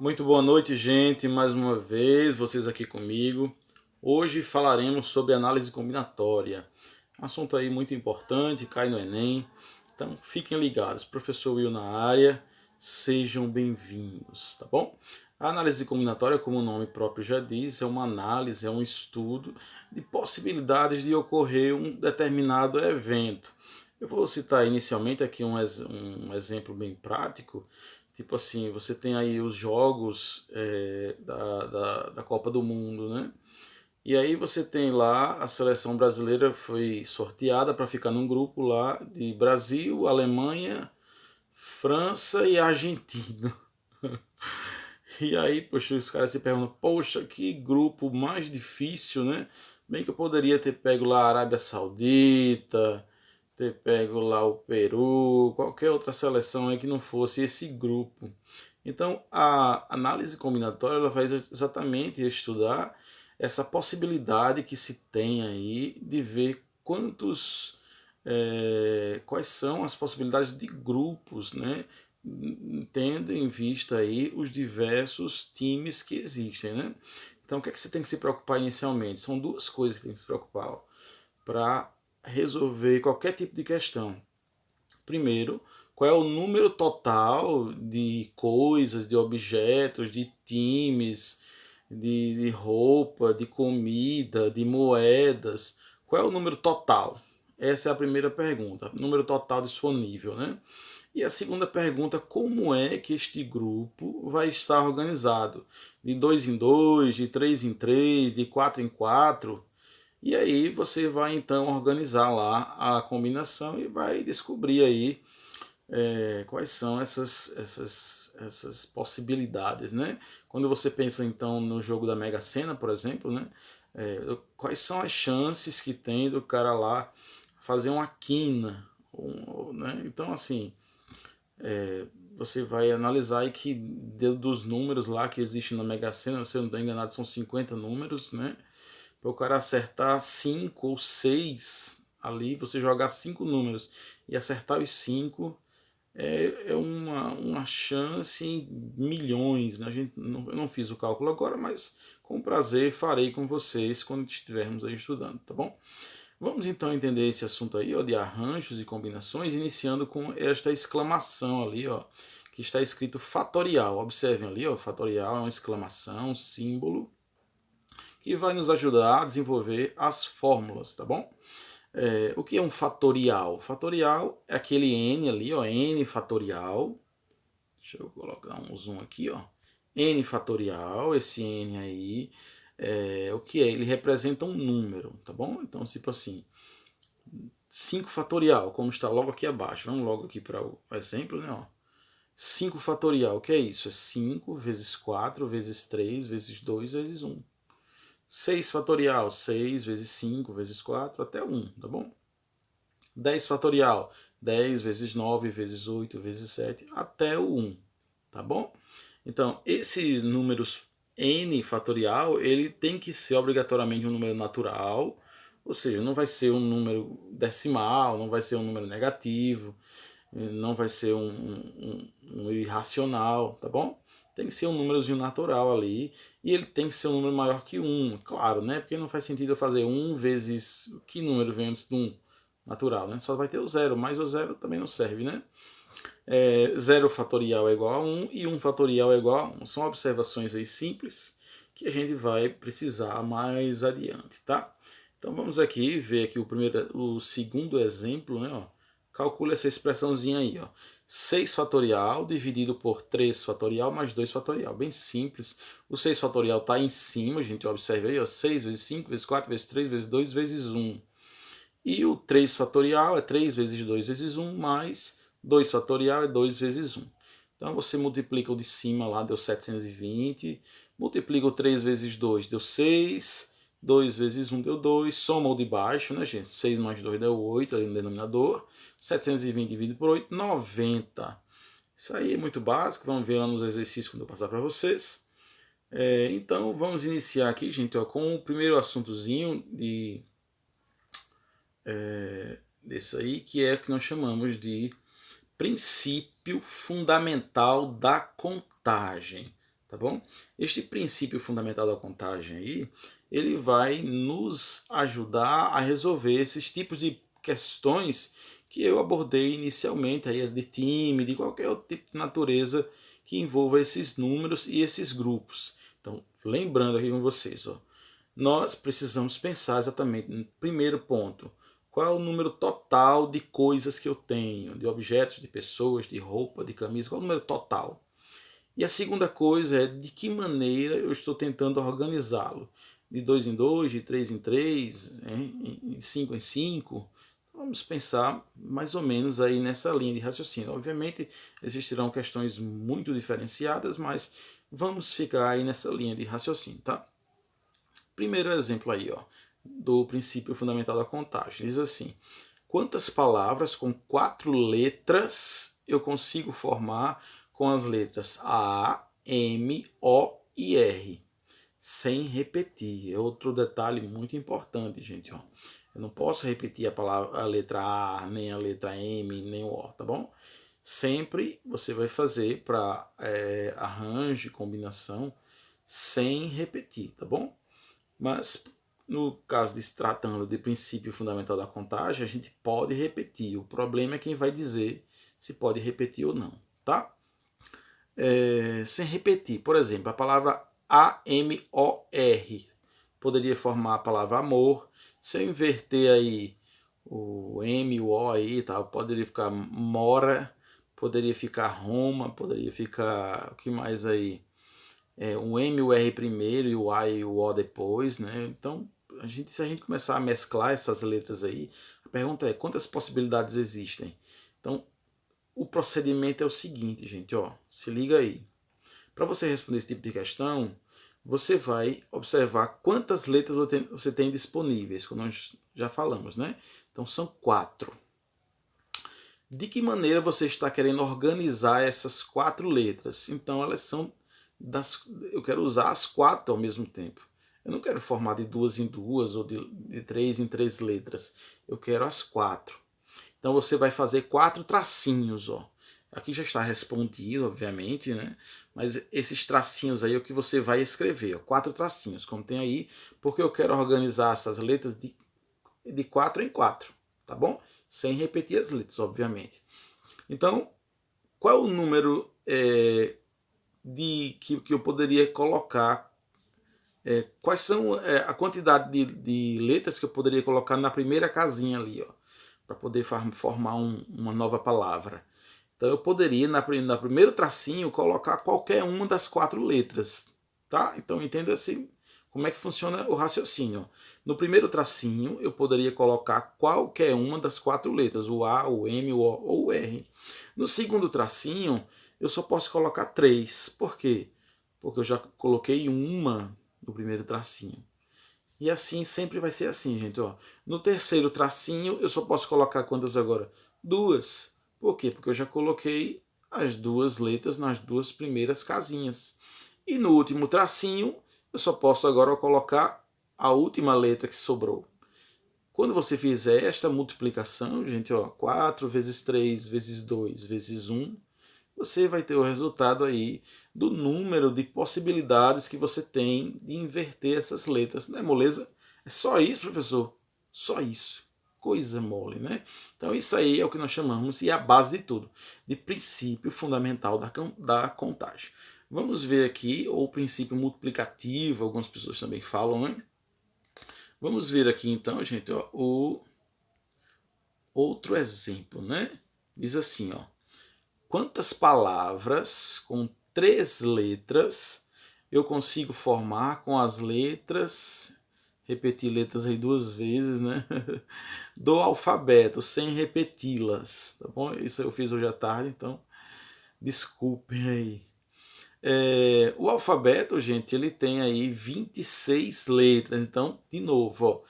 Muito boa noite, gente. Mais uma vez, vocês aqui comigo. Hoje falaremos sobre análise combinatória. Um assunto aí muito importante, cai no Enem. Então, fiquem ligados. Professor Will na área. Sejam bem-vindos, tá bom? A análise combinatória, como o nome próprio já diz, é uma análise, é um estudo de possibilidades de ocorrer um determinado evento. Eu vou citar inicialmente aqui um exemplo bem prático. Tipo assim, você tem aí os jogos da Copa do Mundo, né? E aí você tem lá a seleção brasileira foi sorteada para ficar num grupo lá de Brasil, Alemanha, França e Argentina. E aí, poxa, os caras se perguntam, poxa, que grupo mais difícil, né? Bem que eu poderia ter pego lá a Arábia Saudita, ter pego lá o Peru, qualquer outra seleção aí que não fosse esse grupo. Então, a análise combinatória ela vai exatamente estudar essa possibilidade que se tem aí de ver quais são as possibilidades de grupos, né? Tendo em vista aí os diversos times que existem, né? Então, o que é que você tem que se preocupar inicialmente? São duas coisas que tem que se preocupar para resolver qualquer tipo de questão. Primeiro, qual é o número total de coisas, de objetos, de times, de roupa, de comida, de moedas? Qual é o número total? Essa é a primeira pergunta. Número total disponível, né? E a segunda pergunta, como é que este grupo vai estar organizado? De dois em dois, de três em três, de quatro em quatro? E aí você vai então organizar lá a combinação e vai descobrir aí quais são essas possibilidades, né? Quando você pensa então no jogo da Mega Sena, por exemplo, né? Quais são as chances que tem do cara lá fazer uma quina, né? Então assim, você vai analisar aí que dos números lá que existem na Mega Sena, se eu não estou enganado, são 50 números, né? Para o cara acertar 5 ou 6 ali, você jogar 5 números e acertar os 5 é uma chance em milhões. Né? Eu não fiz o cálculo agora, mas com prazer farei com vocês quando estivermos aí estudando, tá bom? Vamos então entender esse assunto aí, ó, de arranjos e combinações, iniciando com esta exclamação ali, ó, que está escrito fatorial. Observem ali, ó, fatorial é uma exclamação, um símbolo, que vai nos ajudar a desenvolver as fórmulas, tá bom? O que é um fatorial? Fatorial é aquele n ali, ó, n fatorial. Deixa eu colocar um zoom aqui, ó. N fatorial, esse n aí, o que é? Ele representa um número, tá bom? Então, tipo assim, 5 fatorial, como está logo aqui abaixo. Vamos logo aqui para o exemplo, né? Ó. 5 fatorial, o que é isso? É 5 vezes 4 vezes 3 vezes 2 vezes 1. 6 fatorial, 6 vezes 5 vezes 4 até 1, tá bom? 10 fatorial, 10 vezes 9 vezes 8 vezes 7 até o 1, tá bom? Então, esses números n fatorial, ele tem que ser obrigatoriamente um número natural, ou seja, não vai ser um número decimal, não vai ser um número negativo, não vai ser um irracional, tá bom? Tem que ser um númerozinho natural ali, e ele tem que ser um número maior que 1, claro, né? Porque não faz sentido eu fazer 1 vezes... Que número vem antes do 1? Natural, né? Só vai ter o zero, mas o zero também não serve, né? 0 fatorial é igual a 1 e 1 fatorial é igual a 1. São observações aí simples que a gente vai precisar mais adiante, tá? Então vamos aqui ver aqui o segundo exemplo, né? Ó. Calcula essa expressãozinha aí, ó. 6 fatorial dividido por 3 fatorial mais 2 fatorial. Bem simples. O 6 fatorial está em cima, a gente observa aí, ó. 6 vezes 5 vezes 4 vezes 3 vezes 2 vezes 1. E o 3 fatorial é 3 vezes 2 vezes 1 mais 2 fatorial é 2 vezes 1. Então você multiplica o de cima lá, deu 720. Multiplica o 3 vezes 2, deu 6. 2 vezes 1 deu 2. Soma o de baixo, né, gente? 6 mais 2 deu 8 ali no denominador. 720 dividido por 8, 90. Isso aí é muito básico. Vamos ver lá nos exercícios quando eu passar para vocês. Então vamos iniciar aqui, gente, ó, com o primeiro assuntozinho desse aí, que é o que nós chamamos de princípio fundamental da contagem. tá bom? Este princípio fundamental da contagem aí, ele vai nos ajudar a resolver esses tipos de questões que eu abordei inicialmente, aí as de time, de qualquer outro tipo de natureza que envolva esses números e esses grupos. Então, lembrando aqui com vocês, ó, nós precisamos pensar exatamente no primeiro ponto. Qual é o número total de coisas que eu tenho, de objetos, de pessoas, de roupa, de camisa, qual é o número total? E a segunda coisa é de que maneira eu estou tentando organizá-lo. De 2 em 2, de 3 em 3, de 5 em 5. Vamos pensar mais ou menos aí nessa linha de raciocínio. Obviamente existirão questões muito diferenciadas, mas vamos ficar aí nessa linha de raciocínio, tá? Primeiro exemplo aí, ó, do princípio fundamental da contagem. Diz assim: quantas palavras com 4 letras eu consigo formar com as letras A, M, O e R, sem repetir? É outro detalhe muito importante, gente, ó. Eu não posso repetir a letra A, nem a letra M, nem o O, tá bom? Sempre você vai fazer para arranjo, combinação, sem repetir, tá bom? Mas no caso de se tratando de princípio fundamental da contagem, a gente pode repetir. O problema é quem vai dizer se pode repetir ou não, tá? Sem repetir, por exemplo, a palavra A-M-O-R poderia formar a palavra amor. Se eu inverter aí o M e o O aí, tá? Poderia ficar mora, poderia ficar Roma, poderia ficar, o que mais aí? O M e o R primeiro e o A e o O depois, né? Então, se a gente começar a mesclar essas letras aí, a pergunta é: quantas possibilidades existem? Então, o procedimento é o seguinte, gente, ó, se liga aí. Para você responder esse tipo de questão, você vai observar quantas letras você tem disponíveis, como nós já falamos, né? Então, são 4. De que maneira você está querendo organizar essas 4 letras? Então, elas são eu quero usar as 4 ao mesmo tempo. Eu não quero formar de 2 em 2 ou de 3 em 3 letras. Eu quero as 4. Então você vai fazer 4 tracinhos, ó. Aqui já está respondido, obviamente, né? Mas esses tracinhos aí é o que você vai escrever, ó. 4 tracinhos, como tem aí, porque eu quero organizar essas letras de 4 em 4, tá bom? Sem repetir as letras, obviamente. Então, qual é o número que eu poderia colocar? Quais são a quantidade de letras que eu poderia colocar na primeira casinha ali, ó, para poder formar uma nova palavra? Então eu poderia, no primeiro tracinho, colocar qualquer uma das 4 letras, tá? Então entenda assim como é que funciona o raciocínio. No primeiro tracinho, eu poderia colocar qualquer uma das 4 letras, o A, o M, o O ou o R. No segundo tracinho, eu só posso colocar 3. Por quê? Porque eu já coloquei uma no primeiro tracinho. E assim sempre vai ser assim, gente. Ó. No terceiro tracinho, eu só posso colocar quantas agora? 2. Por quê? Porque eu já coloquei as 2 letras nas 2 primeiras casinhas. E no último tracinho, eu só posso agora colocar a última letra que sobrou. Quando você fizer esta multiplicação, gente, ó, 4 vezes 3 vezes 2 vezes 1, você vai ter o resultado aí do número de possibilidades que você tem de inverter essas letras. Não é moleza? É só isso, professor? Só isso. Coisa mole, né? Então isso aí é o que nós chamamos, e é a base de tudo, de princípio fundamental da contagem. Vamos ver aqui o princípio multiplicativo, algumas pessoas também falam, né? Vamos ver aqui então, gente, ó, o outro exemplo, né? Diz assim, ó: quantas palavras com 3 letras eu consigo formar com as letras, repetir letras aí 2 vezes, né? Do alfabeto, sem repeti-las, tá bom? Isso eu fiz hoje à tarde, então desculpem aí. O alfabeto, gente, ele tem aí 26 letras. Então, de novo, ó,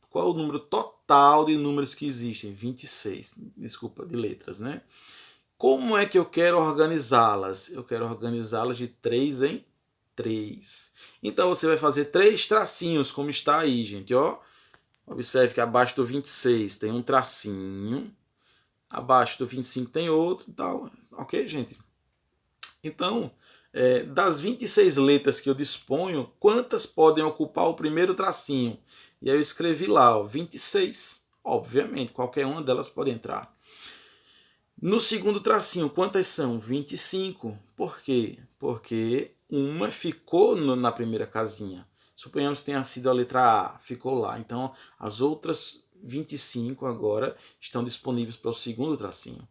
qual é o número total de números que existem? 26, desculpa, de letras, né? Como é que eu quero organizá-las? Eu quero organizá-las de 3 em 3. Então você vai fazer 3 tracinhos, como está aí, gente. Ó. Observe que abaixo do 26 tem um tracinho. Abaixo do 25 tem outro e tal. Ok, gente? Então, Das 26 letras que eu disponho, quantas podem ocupar o primeiro tracinho? E aí eu escrevi lá, ó, 26. Obviamente, qualquer uma delas pode entrar. No segundo tracinho, quantas são? 25. Por quê? Porque uma ficou na primeira casinha. Suponhamos que tenha sido a letra A, ficou lá. Então, as outras 25 agora estão disponíveis para o segundo tracinho.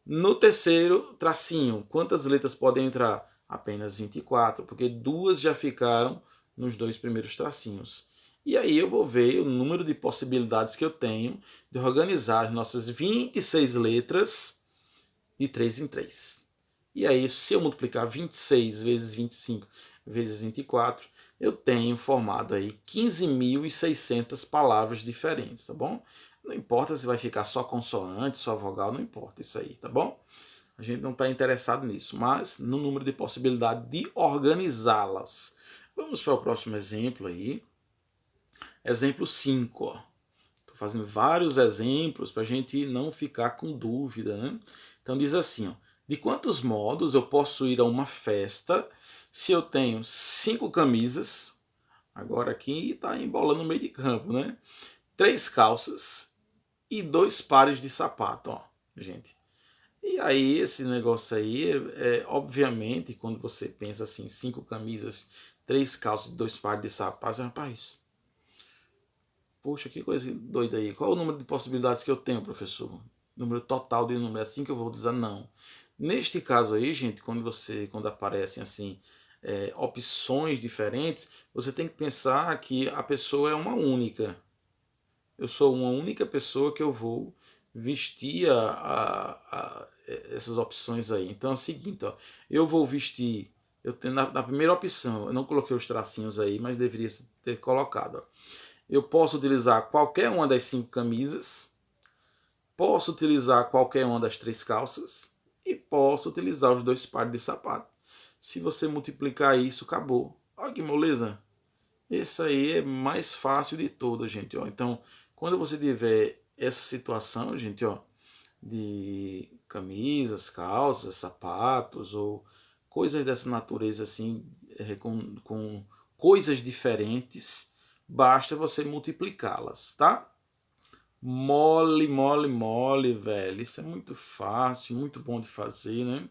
No terceiro tracinho, quantas letras podem entrar? Apenas 24, porque duas já ficaram nos dois primeiros tracinhos. E aí eu vou ver o número de possibilidades que eu tenho de organizar as nossas 26 letras de 3 em 3. E aí, se eu multiplicar 26 vezes 25 vezes 24, eu tenho formado aí 15.600 palavras diferentes, tá bom? Não importa se vai ficar só consoante, só vogal, não importa isso aí, tá bom? A gente não está interessado nisso, mas no número de possibilidade de organizá-las. Vamos para o próximo exemplo aí. Exemplo 5. Estou fazendo vários exemplos para a gente não ficar com dúvida, né? Então diz assim, ó, de quantos modos eu posso ir a uma festa se eu tenho 5 camisas, agora aqui está embolando no meio de campo, né? 3 calças e 2 pares de sapato, ó, gente. E aí esse negócio aí, obviamente, quando você pensa assim, 5 camisas, 3 calças e 2 pares de sapatos, rapaz, poxa, que coisa doida aí. Qual é o número de possibilidades que eu tenho, professor? Número total de número, é assim que eu vou dizer não. Neste caso aí, gente, quando aparecem assim, opções diferentes, você tem que pensar que a pessoa é uma única. Eu sou uma única pessoa que eu vou vestir essas opções aí. Então é o seguinte, ó, eu vou vestir, eu tenho, na primeira opção, eu não coloquei os tracinhos aí, mas deveria ter colocado. Ó. Eu posso utilizar qualquer uma das 5 camisas, posso utilizar qualquer uma das 3 calças e posso utilizar os 2 pares de sapato. Se você multiplicar isso, acabou. Olha que moleza. Esse aí é mais fácil de todas, gente. Ó. Então, quando você tiver essa situação, gente, ó, de camisas, calças, sapatos ou coisas dessa natureza assim, com coisas diferentes, basta você multiplicá-las, tá? Mole, mole, mole, velho. Isso é muito fácil, muito bom de fazer, né?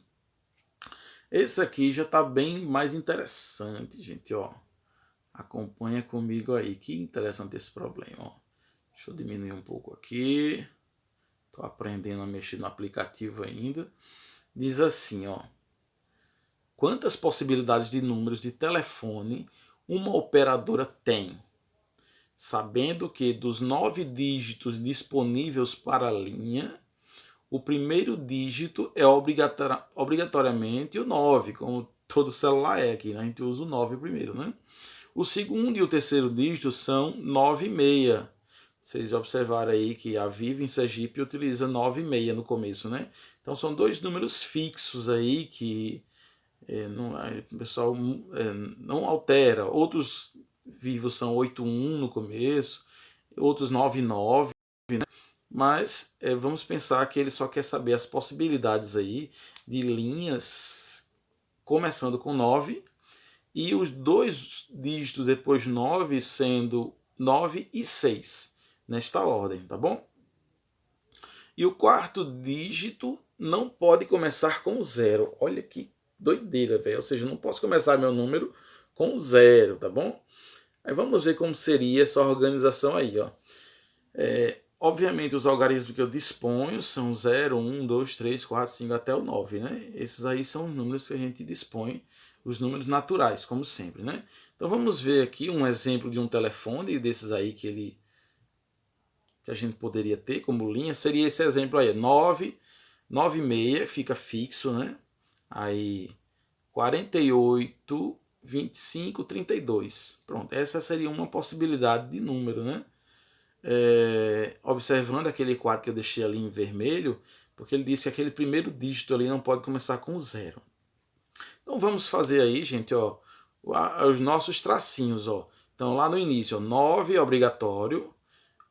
Esse aqui já tá bem mais interessante, gente, ó. Acompanha comigo aí. Que interessante esse problema, ó. Deixa eu diminuir um pouco aqui. Tô aprendendo a mexer no aplicativo ainda. Diz assim, ó. Quantas possibilidades de números de telefone uma operadora tem? Sabendo que dos 9 dígitos disponíveis para a linha, o primeiro dígito é obrigatoriamente o 9, como todo celular é aqui, né? A gente usa o 9 primeiro, né? O segundo e o terceiro dígito são 9 e meia. Vocês observaram aí que a Vivo em Sergipe utiliza 9 e meia no começo, né? Então são dois números fixos aí que o pessoal não altera. Outros Vivos são 81 no começo, outros 99, né? Mas vamos pensar que ele só quer saber as possibilidades aí de linhas começando com 9 e os dois dígitos depois de 9 sendo 9 e 6, nesta ordem, tá bom? E o quarto dígito não pode começar com 0. Olha que doideira, velho. Ou seja, eu não posso começar meu número com 0, tá bom? Aí vamos ver como seria essa organização aí, ó. Obviamente, os algarismos que eu disponho são 0, 1, 2, 3, 4, 5 até o 9, né? Esses aí são os números que a gente dispõe, os números naturais, como sempre, né? Então vamos ver aqui um exemplo de um telefone desses aí que a gente poderia ter como linha. Seria esse exemplo aí, 9, 9,6, fica fixo, né? Aí 48, 25, 32. Pronto, essa seria uma possibilidade de número, né? Observando aquele quadro que eu deixei ali em vermelho, porque ele disse que aquele primeiro dígito ali não pode começar com 0. Então vamos fazer aí, gente, ó, os nossos tracinhos, ó. Então lá no início, ó, 9 é obrigatório,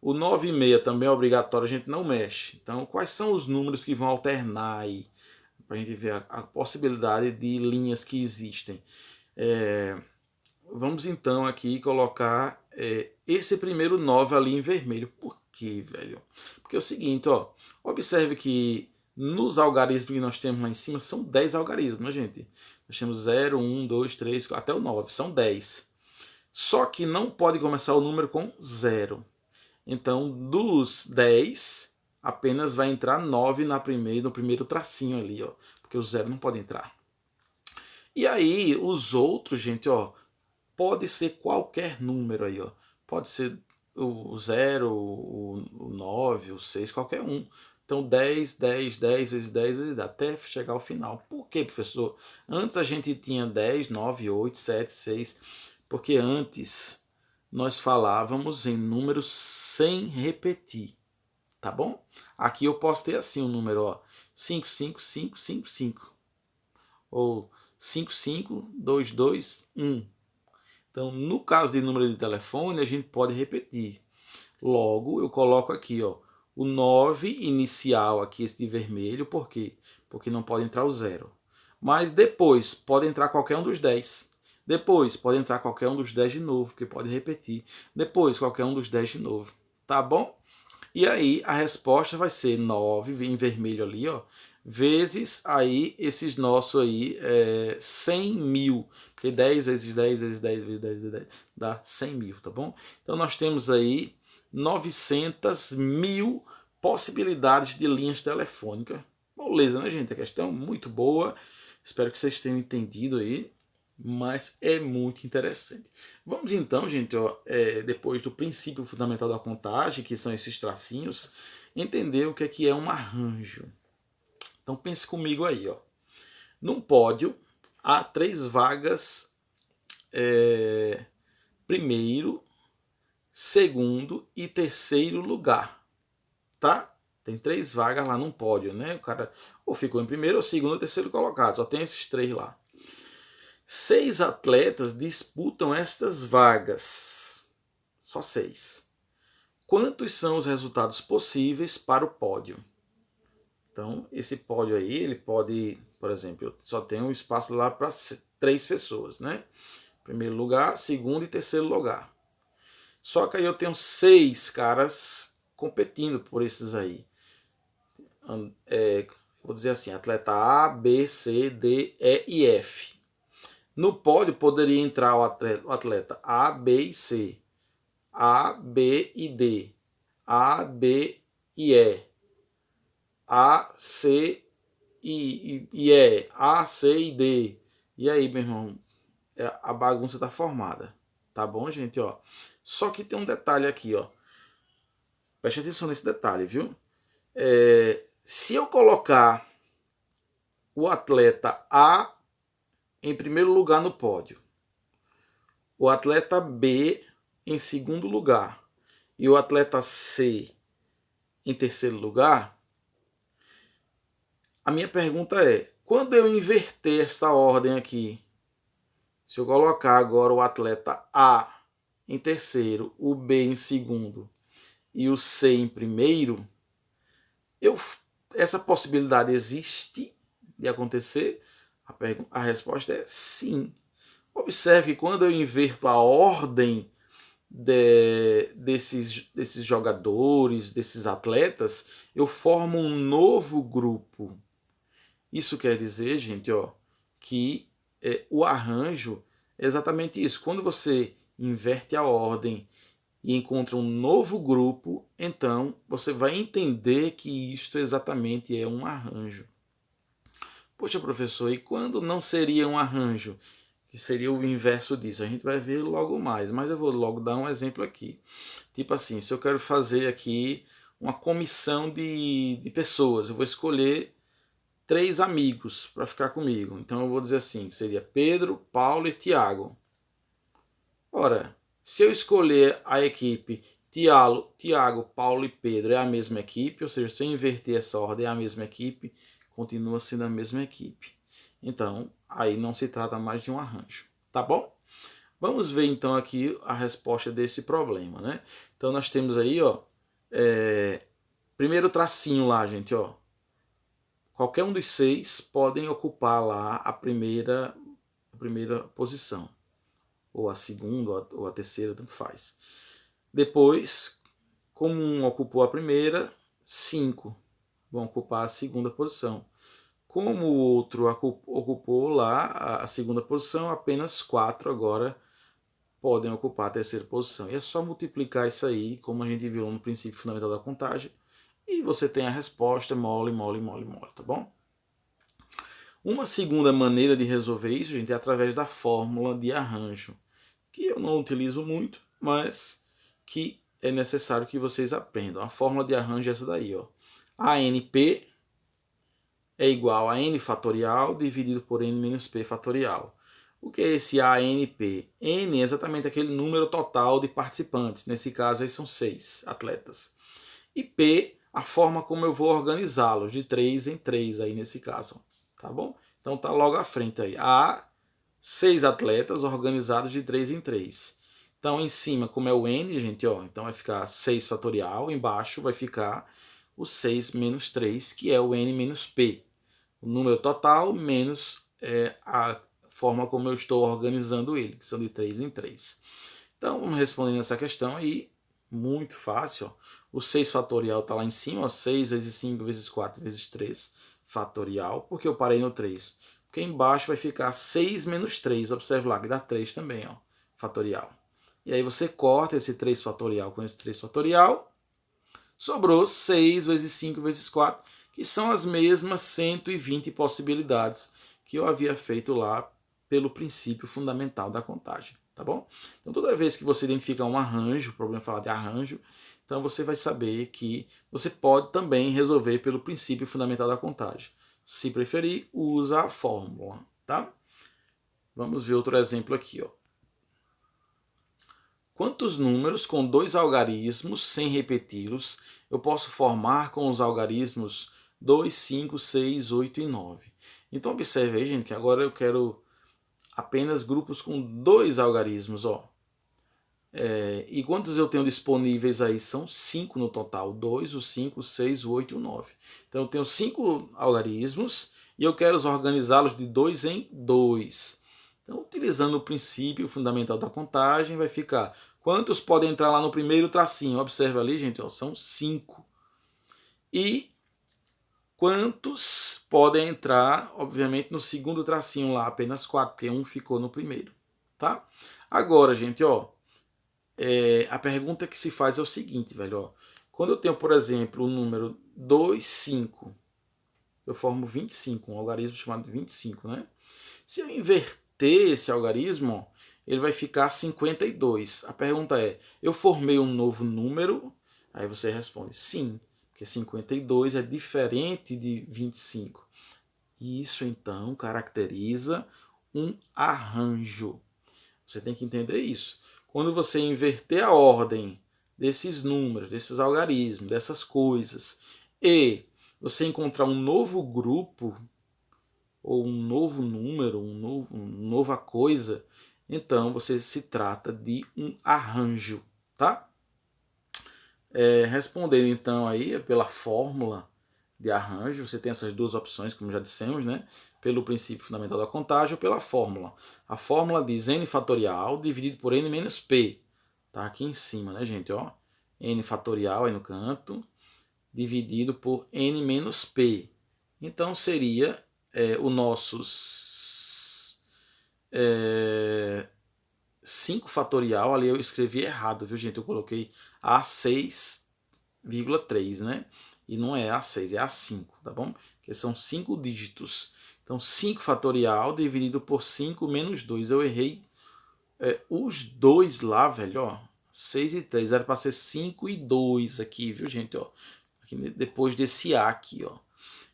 o 9,6 também é obrigatório, a gente não mexe. Então quais são os números que vão alternar aí? para a gente ver a possibilidade de linhas que existem. Vamos então aqui colocar esse primeiro 9 ali em vermelho. Por quê, velho? Porque é o seguinte, ó, observe que nos algarismos que nós temos lá em cima são 10 algarismos, né, gente? Nós temos 0, 1, 2, 3, até o 9, são 10. Só que não pode começar o número com 0. Então, dos 10, apenas vai entrar 9 no primeiro tracinho ali, ó, porque o 0 não pode entrar. E aí, os outros, gente, ó, pode ser qualquer número aí, ó. Pode ser o 0, o 9, o 6, qualquer um. Então 10, 10, 10 vezes 10 vezes 10, até chegar ao final. Por quê, professor? Antes a gente tinha 10, 9, 8, 7, 6. Porque antes nós falávamos em números sem repetir. Tá bom? Aqui eu posso ter assim um número, ó. 5, 5, 5, 5, 5. Ou 5, 5, 2, 2, 1. Então, no caso de número de telefone, a gente pode repetir. Logo, eu coloco aqui, ó, o 9 inicial, aqui esse de vermelho, por quê? Porque não pode entrar o 0. Mas depois pode entrar qualquer um dos 10. Depois pode entrar qualquer um dos 10 de novo, porque pode repetir. Depois qualquer um dos 10 de novo. Tá bom? E aí a resposta vai ser 9, em vermelho ali, ó, vezes aí esses nossos aí 100 mil. Porque 10 vezes 10 vezes 10 vezes 10 vezes 10 dá 100 mil, tá bom? Então nós temos aí 900 mil possibilidades de linhas telefônicas. Beleza, né, gente? A questão é muito boa. Espero que vocês tenham entendido aí. Mas é muito interessante. Vamos então, gente, ó, depois do princípio fundamental da contagem, que são esses tracinhos, entender o que é um arranjo. Então pense comigo aí, ó. Num pódio há 3 vagas, primeiro, segundo e terceiro lugar, tá? Tem 3 vagas lá num pódio, né? O cara ou ficou em primeiro, ou segundo, ou terceiro colocado. Só tem esses 3 lá. 6 atletas disputam estas vagas. Só 6. Quantos são os resultados possíveis para o pódio? Então, esse pódio aí, ele pode, por exemplo, eu só tenho um espaço lá para 3 pessoas, né? Primeiro lugar, segundo e terceiro lugar. Só que aí eu tenho 6 caras competindo por esses aí. Vou dizer assim, atleta A, B, C, D, E e F. No pódio poderia entrar o atleta A, B e C, A, B e D, A, B e E, A, C e E, A, C e D. E aí, meu irmão, a bagunça está formada. Tá bom, gente? Ó. Só que tem um detalhe aqui, ó. Preste atenção nesse detalhe, viu? Se eu colocar o atleta A em primeiro lugar no pódio, o atleta B em segundo lugar e o atleta C em terceiro lugar, a minha pergunta é, quando eu inverter esta ordem aqui, se eu colocar agora o atleta A em terceiro, o B em segundo e o C em primeiro, essa possibilidade existe de acontecer? A resposta é sim. Observe que quando eu inverto a ordem desses jogadores, desses atletas, eu formo um novo grupo. Isso quer dizer, gente, ó, que o arranjo é exatamente isso. Quando você inverte a ordem e encontra um novo grupo, então você vai entender que isto exatamente é um arranjo. Poxa, professor, e quando não seria um arranjo? Que seria o inverso disso. A gente vai ver logo mais, mas eu vou logo dar um exemplo aqui. Tipo assim, se eu quero fazer aqui uma comissão de pessoas, eu vou escolher 3 amigos para ficar comigo. Então eu vou dizer assim, seria Pedro, Paulo e Tiago. Ora, se eu escolher a equipe Tiago, Paulo e Pedro é a mesma equipe, ou seja, se eu inverter essa ordem é a mesma equipe, continua sendo a mesma equipe. Então, aí não se trata mais de um arranjo, tá bom? Vamos ver então aqui a resposta desse problema, né? Então nós temos aí, ó, primeiro tracinho lá, gente, ó. qualquer um dos 6 podem ocupar lá a primeira posição, ou a segunda, ou a terceira, tanto faz. Depois, como um ocupou a primeira, 5 vão ocupar a segunda posição. Como o outro ocupou lá a segunda posição, apenas 4 agora podem ocupar a terceira posição. E é só multiplicar isso aí, como a gente viu no princípio fundamental da contagem, e você tem a resposta mole, mole, mole, mole, tá bom? Uma segunda maneira de resolver isso, gente, é através da fórmula de arranjo, que eu não utilizo muito, mas que é necessário que vocês aprendam. A fórmula de arranjo é essa daí, ó. ANP é igual a n fatorial dividido por n menos p fatorial. O que é esse ANP? N é exatamente aquele número total de participantes. Nesse caso aí são 6 atletas. E P, a forma como eu vou organizá-los, de 3 em 3 aí nesse caso. Tá bom? Então tá logo à frente aí. Há 6 atletas organizados de 3 em 3. Então em cima, como é o N, gente, ó, então vai ficar 6 fatorial. Embaixo vai ficar o 6 menos 3, que é o N menos P. O número total menos a forma como eu estou organizando ele, que são de 3 em 3. Então, vamos respondendo essa questão aí, muito fácil. Ó. O 6 fatorial está lá em cima, ó, 6 vezes 5 vezes 4 vezes 3 fatorial. Por que eu parei no 3? Porque embaixo vai ficar 6 menos 3, observe lá, que dá 3 também, ó, fatorial. E aí você corta esse 3 fatorial com esse 3 fatorial, sobrou 6 vezes 5 vezes 4, que são as mesmas 120 possibilidades que eu havia feito lá pelo princípio fundamental da contagem, tá bom? Então toda vez que você identificar um arranjo, o problema é falar de arranjo, então você vai saber que você pode também resolver pelo princípio fundamental da contagem. Se preferir, usa a fórmula, tá? Vamos ver outro exemplo aqui, ó. Quantos números com 2 algarismos, sem repeti-los, eu posso formar com os algarismos 2, 5, 6, 8 e 9? Então observe aí, gente, que agora eu quero apenas grupos com 2 algarismos, ó. E quantos eu tenho disponíveis aí? São 5 no total. 2, o 5, o 6, o 8 e o 9. Então eu tenho 5 algarismos e eu quero organizá-los de 2 em 2. Então, utilizando o princípio fundamental da contagem, vai ficar quantos podem entrar lá no primeiro tracinho? Observa ali, gente, ó, são 5. E quantos podem entrar, obviamente, no segundo tracinho lá? Apenas 4, porque um ficou no primeiro. Tá? Agora, gente, ó, a pergunta que se faz é o seguinte, velho. Ó, quando eu tenho, por exemplo, o número 2, 5, eu formo 25, um algarismo chamado 25, né? Se eu inverter esse algarismo, ele vai ficar 52. A pergunta é, eu formei um novo número? Aí você responde sim, porque 52 é diferente de 25. Isso, então, caracteriza um arranjo. Você tem que entender isso. Quando você inverter a ordem desses números, desses algarismos, dessas coisas, e você encontrar um novo grupo, ou um novo número, uma nova coisa, então você se trata de um arranjo, tá? Respondendo então aí pela fórmula de arranjo, você tem essas duas opções, como já dissemos, né? Pelo princípio fundamental da contagem ou pela fórmula. A fórmula diz n fatorial dividido por n menos p. Tá aqui em cima, né, gente? Ó, n fatorial aí no canto, dividido por n menos p. Então seria o nosso 5 fatorial, ali eu escrevi errado, viu, gente? Eu coloquei A6,3, né? E não é A6, é A5, tá bom? Porque são 5 dígitos. Então, 5 fatorial dividido por 5 menos 2. Eu errei os dois lá, velho, ó. 6 e 3. Era para ser 5 e 2 aqui, viu, gente? Ó. Aqui, depois desse A aqui, ó.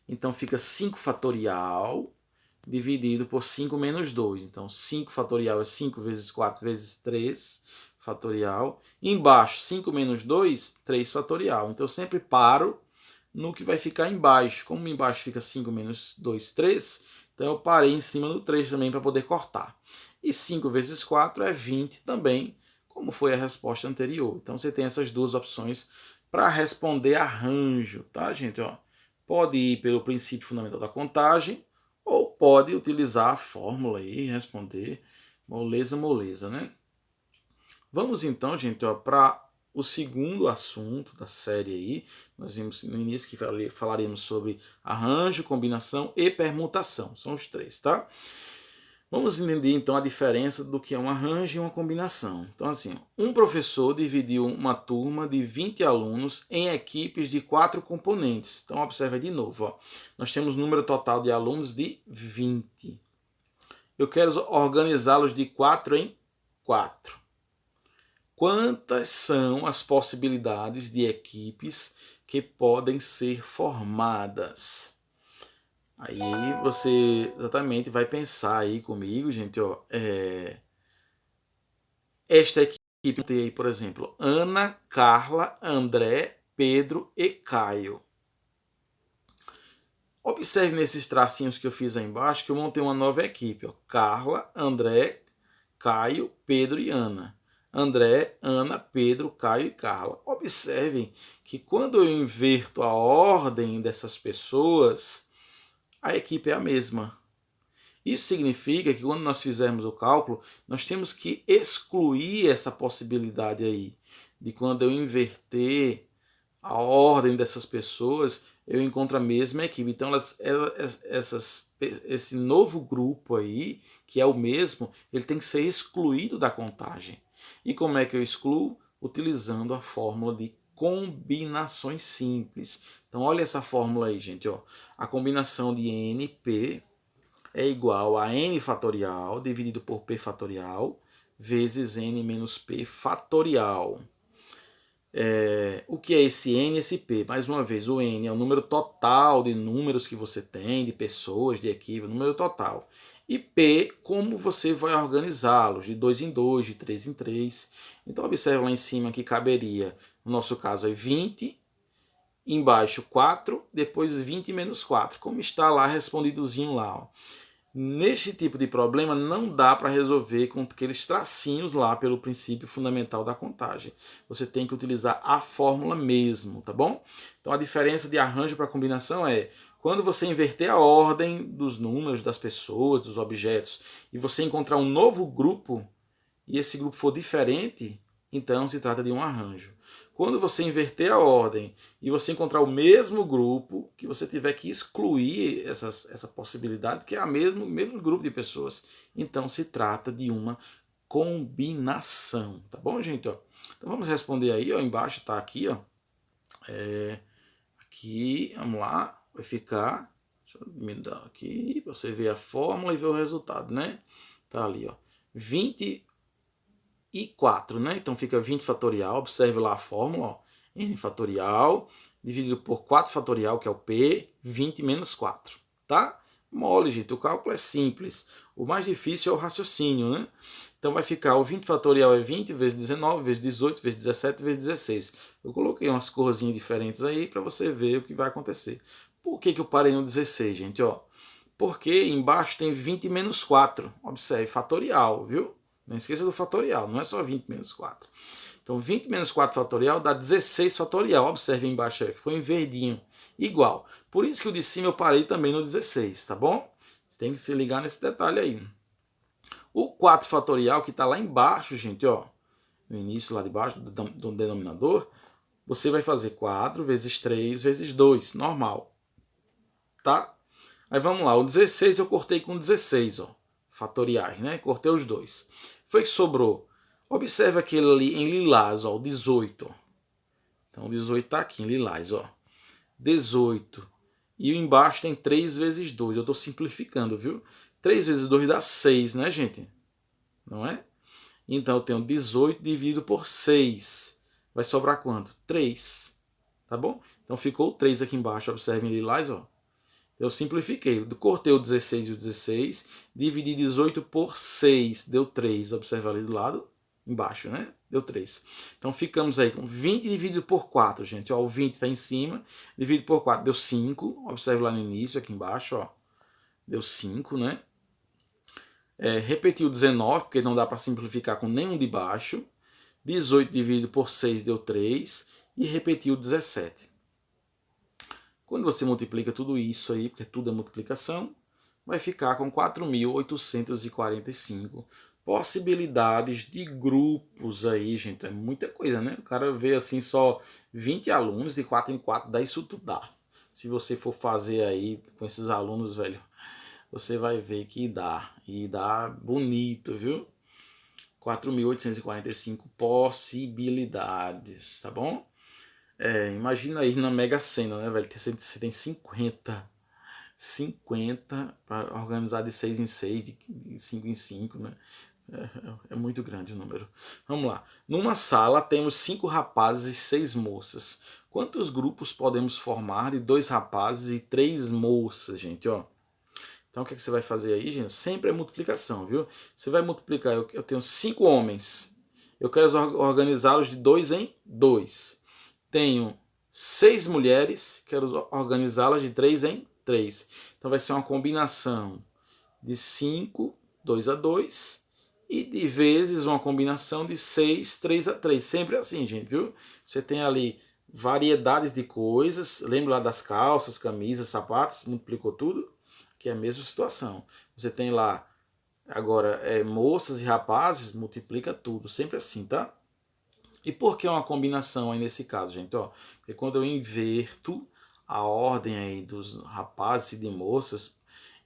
Então, fica 5 fatorial dividido por 5 menos 2. Então, 5 fatorial é 5 vezes 4 vezes 3 fatorial. Embaixo, 5 menos 2, 3 fatorial. Então, eu sempre paro no que vai ficar embaixo. Como embaixo fica 5 menos 2, 3, então eu parei em cima do 3 também para poder cortar. E 5 vezes 4 é 20 também, como foi a resposta anterior. Então, você tem essas duas opções para responder arranjo, tá, gente? Ó, Pode ir pelo princípio fundamental da contagem, ou pode utilizar a fórmula aí e responder moleza, moleza, né? Vamos então, gente, para o segundo assunto da série aí. Nós vimos no início que falaremos sobre arranjo, combinação e permutação. São os três, tá? Vamos entender então a diferença do que é um arranjo e uma combinação. Então, assim, um professor dividiu uma turma de 20 alunos em equipes de 4 componentes. Então, observe de novo. Ó. Nós temos um número total de alunos de 20. Eu quero organizá-los de 4 em 4. Quantas são as possibilidades de equipes que podem ser formadas? Aí você exatamente vai pensar aí comigo, gente, ó, esta equipe tem aí, por exemplo, Ana, Carla, André, Pedro e Caio. Observe nesses tracinhos que eu fiz aí embaixo que eu montei uma nova equipe, ó, Carla, André, Caio, Pedro e Ana. André, Ana, Pedro, Caio e Carla. Observem que quando eu inverto a ordem dessas pessoas, a equipe é a mesma. Isso significa que quando nós fizermos o cálculo, nós temos que excluir essa possibilidade aí, de quando eu inverter a ordem dessas pessoas, eu encontro a mesma equipe. Então, esse novo grupo aí, que é o mesmo, ele tem que ser excluído da contagem. E como é que eu excluo? Utilizando a fórmula de combinações simples. Então, olha essa fórmula aí, gente. Ó. A combinação de NP é igual a n fatorial dividido por p fatorial vezes n menos p fatorial. O que é esse n e esse p? Mais uma vez, o n é o número total de números que você tem, de pessoas, de equipe, o número total. E p, como você vai organizá-los, de 2 em 2, de 3 em 3. Então, observe lá em cima que caberia, no nosso caso, 20, embaixo 4, depois 20 menos 4, como está lá respondidozinho lá. Ó. Nesse tipo de problema não dá para resolver com aqueles tracinhos lá pelo princípio fundamental da contagem. Você tem que utilizar a fórmula mesmo, tá bom? Então a diferença de arranjo para combinação é quando você inverter a ordem dos números, das pessoas, dos objetos, e você encontrar um novo grupo, e esse grupo for diferente, então se trata de um arranjo. Quando você inverter a ordem e você encontrar o mesmo grupo, que você tiver que excluir essa possibilidade, que é o mesmo grupo de pessoas, então se trata de uma combinação. Tá bom, gente? Ó, então vamos responder aí, ó, embaixo está aqui, ó. Aqui, vamos lá, vai ficar. Deixa eu me dar aqui, para você ver a fórmula e ver o resultado, né? Tá ali, ó. 20 e 4, né? Então fica 20 fatorial, observe lá a fórmula, ó. N fatorial, dividido por 4 fatorial, que é o P, 20 menos 4, tá? Mole, gente, o cálculo é simples. O mais difícil é o raciocínio, né? Então vai ficar, o 20 fatorial é 20 vezes 19, vezes 18, vezes 17, vezes 16. Eu coloquei umas corzinhas diferentes aí para você ver o que vai acontecer. Por que eu parei no 16, gente? Ó, porque embaixo tem 20 menos 4. Observe, fatorial, viu? Não esqueça do fatorial, não é só 20 menos 4. Então, 20 menos 4 fatorial dá 16 fatorial. Observe aí embaixo aí, ficou em verdinho. Igual. Por isso que o de cima eu parei também no 16, tá bom? Você tem que se ligar nesse detalhe aí. O 4 fatorial, que está lá embaixo, gente, ó, no início lá de baixo do denominador, você vai fazer 4 vezes 3 vezes 2, normal. Tá? Aí vamos lá, o 16 eu cortei com 16, ó, fatoriais, né? Cortei os dois. Foi que sobrou. Observe aquele ali em lilás, ó, o 18. Então o 18 está aqui em lilás, ó. 18. E embaixo tem 3 vezes 2. Eu estou simplificando, viu? 3 vezes 2 dá 6, né, gente? Não é? Então eu tenho 18 dividido por 6. Vai sobrar quanto? 3. Tá bom? Então ficou o 3 aqui embaixo. Observe em lilás, ó. Eu simplifiquei. Eu cortei o 16 e o 16. Dividi 18 por 6. Deu 3. Observe ali do lado. Embaixo, né? Deu 3. Então ficamos aí com 20 dividido por 4, gente. Ó, o 20 está em cima. Dividido por 4 deu 5. Observe lá no início, aqui embaixo. Ó. Deu 5, né? Repetiu 19, porque não dá para simplificar com nenhum de baixo. 18 dividido por 6 deu 3. E repetiu 17. Quando você multiplica tudo isso aí, porque tudo é multiplicação, vai ficar com 4.845 possibilidades de grupos aí, gente. É muita coisa, né? O cara vê assim só 20 alunos, de 4 em 4, dá isso tudo dá. Se você for fazer aí com esses alunos, velho, você vai ver que dá. E dá bonito, viu? 4.845 possibilidades, tá bom? Imagina aí na Mega Sena, né, velho? Você tem 50 para organizar de 6 em 6, de 5 em 5, né? É muito grande o número. Vamos lá. Numa sala temos 5 rapazes e 6 moças. Quantos grupos podemos formar de 2 rapazes e 3 moças, gente? Ó. Então o que você vai fazer aí, gente? Sempre é multiplicação, viu? Você vai multiplicar. Eu tenho 5 homens. Eu quero organizá-los de 2 em 2. Tenho 6 mulheres. Quero organizá-las de 3 em 3. Então vai ser uma combinação de 5, 2 a 2, e de vezes uma combinação de 6, 3 a 3. Sempre assim, gente, viu? Você tem ali variedades de coisas. Lembra lá das calças, camisas, sapatos? Multiplicou tudo? Que é a mesma situação. Você tem lá, agora, moças e rapazes, multiplica tudo. Sempre assim, tá? E por que uma combinação aí nesse caso, gente? Ó, porque quando eu inverto a ordem aí dos rapazes e de moças,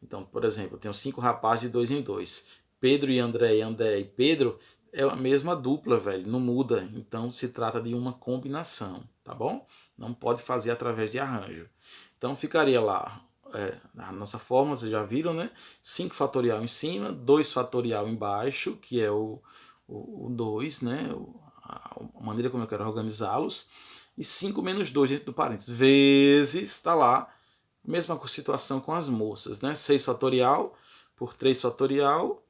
então, por exemplo, eu tenho 5 rapazes de 2 em 2. Pedro e André e Pedro é a mesma dupla, velho, não muda. Então se trata de uma combinação, tá bom? Não pode fazer através de arranjo. Então ficaria lá, a nossa fórmula, vocês já viram, né? 5 fatorial em cima, 2 fatorial embaixo, que é o 2, né? A maneira como eu quero organizá-los. E 5 menos 2 dentro do parênteses, vezes, está lá, mesma situação com as moças, né? 6 fatorial por 3 fatorial,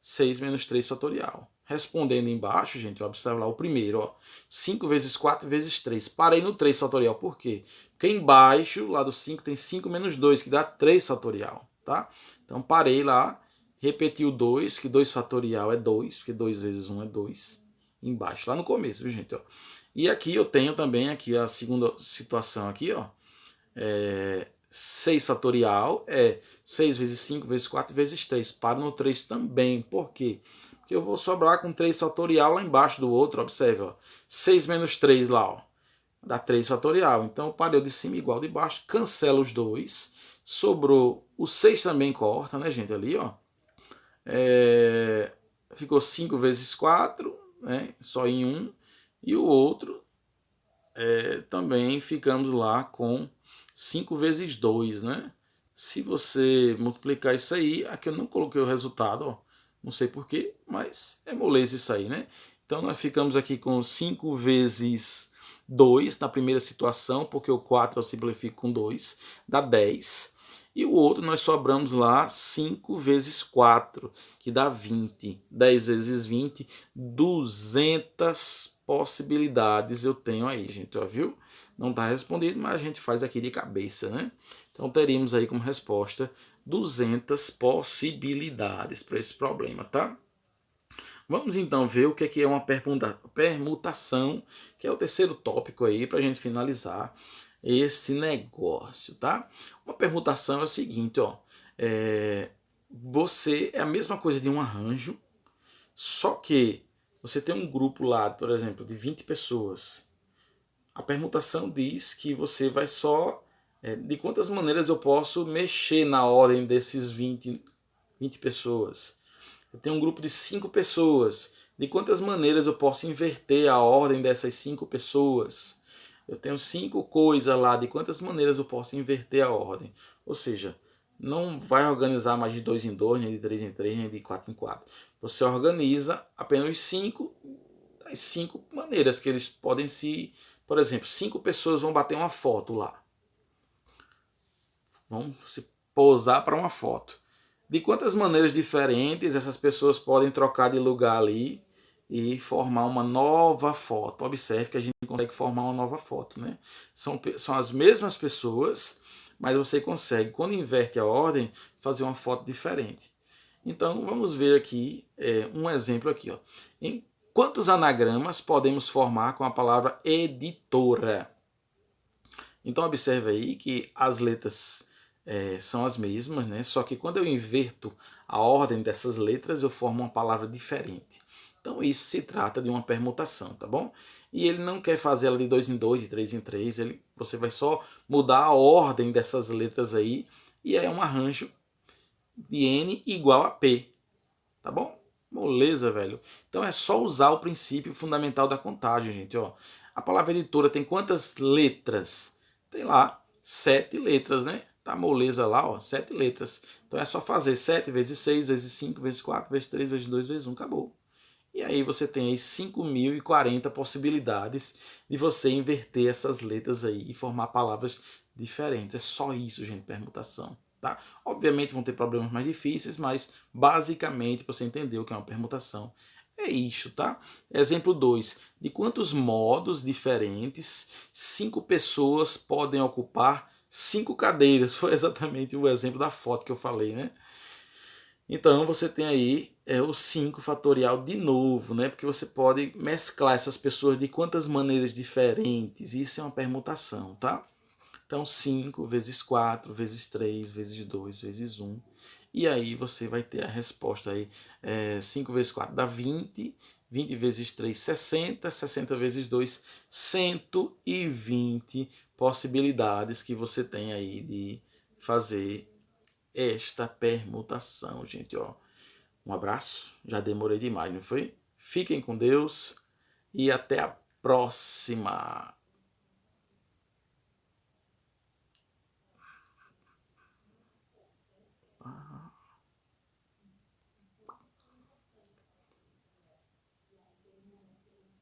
6 menos 3 fatorial. Respondendo embaixo, gente, observa lá o primeiro, ó. 5 vezes 4 vezes 3. Parei no 3 fatorial, por quê? Porque embaixo, lá do 5, tem 5 menos 2, que dá 3 fatorial, tá? Então parei lá, repeti o 2, que 2 fatorial é 2, porque 2 vezes 1 é 2. Embaixo, lá no começo, viu, gente? Ó. E aqui eu tenho também aqui a segunda situação aqui, ó. 6 fatorial é 6 vezes 5 vezes 4 vezes 3. Paro no 3 também. Por quê? Porque eu vou sobrar com 3 fatorial lá embaixo do outro. Observe, ó. 6 menos 3 lá, ó. Dá 3 fatorial. Então eu parei de cima igual de baixo. Cancela os dois. Sobrou o 6 também corta, né, gente? Ali, ó. Ficou 5 vezes 4, né? Só em 1. E o outro também ficamos lá com 5 vezes 2, né? Se você multiplicar isso aí, aqui eu não coloquei o resultado, ó. Não sei porquê, mas é moleza isso aí, né? Então nós ficamos aqui com 5 vezes 2 na primeira situação, porque o 4 eu simplifico com 2, dá 10. E o outro nós sobramos lá 5 vezes 4, que dá 20. 10 vezes 20, 200 possibilidades eu tenho aí, gente, ó, viu? Não está respondido, mas a gente faz aqui de cabeça, né? Então teríamos aí como resposta 200 possibilidades para esse problema, tá? Vamos então ver o que é uma permutação, que é o terceiro tópico aí para a gente finalizar esse negócio, tá? Uma permutação é o seguinte, ó, você é a mesma coisa de um arranjo, só que você tem um grupo lá, por exemplo, de 20 pessoas. A permutação diz que você vai só, de quantas maneiras eu posso mexer na ordem desses 20 pessoas. Eu tenho um grupo de 5 pessoas. De quantas maneiras eu posso inverter a ordem dessas 5 pessoas? Eu tenho 5 coisas lá. De quantas maneiras eu posso inverter a ordem? Ou seja, não vai organizar mais de 2 em 2, nem de 3 em 3, nem de 4 em 4. Você organiza apenas 5, as 5 maneiras que eles podem se... Por exemplo, 5 pessoas vão bater uma foto lá. Vão se posar para uma foto. De quantas maneiras diferentes essas pessoas podem trocar de lugar ali e formar uma nova foto? Observe que a gente consegue formar uma nova foto, né? São as mesmas pessoas, mas você consegue, quando inverte a ordem, fazer uma foto diferente. Então, vamos ver aqui um exemplo aqui, ó. Em quantos anagramas podemos formar com a palavra editora? Então observe aí que as letras são as mesmas, né? Só que quando eu inverto a ordem dessas letras, eu formo uma palavra diferente. Então isso se trata de uma permutação, tá bom? E ele não quer fazer ela de 2 em 2, de 3 em 3, você vai só mudar a ordem dessas letras aí, e é um arranjo de N igual a P, tá bom? Moleza, velho. Então é só usar o princípio fundamental da contagem, gente. Ó. A palavra editora tem quantas letras? Tem lá 7 letras, né? Tá moleza lá, ó, 7 letras. Então é só fazer 7 vezes 6, vezes 5, vezes 4, vezes 3, vezes 2, vezes 1, acabou. E aí você tem aí 5.040 possibilidades de você inverter essas letras aí e formar palavras diferentes. É só isso, gente, permutação. Tá? Obviamente vão ter problemas mais difíceis, mas basicamente você entendeu o que é uma permutação. É isso, tá? Exemplo 2. De quantos modos diferentes 5 pessoas podem ocupar 5 cadeiras? Foi exatamente o exemplo da foto que eu falei, né? Então você tem aí o 5 fatorial de novo, né? Porque você pode mesclar essas pessoas de quantas maneiras diferentes. Isso é uma permutação, tá? Então 5 vezes 4 vezes 3 vezes 2 vezes 1. E aí você vai ter a resposta aí. 5 vezes 4 dá 20. 20 vezes 3, 60. 60 vezes 2, 120 possibilidades que você tem aí de fazer esta permutação, gente, ó. Um abraço, já demorei demais, não foi? Fiquem com Deus e até a próxima.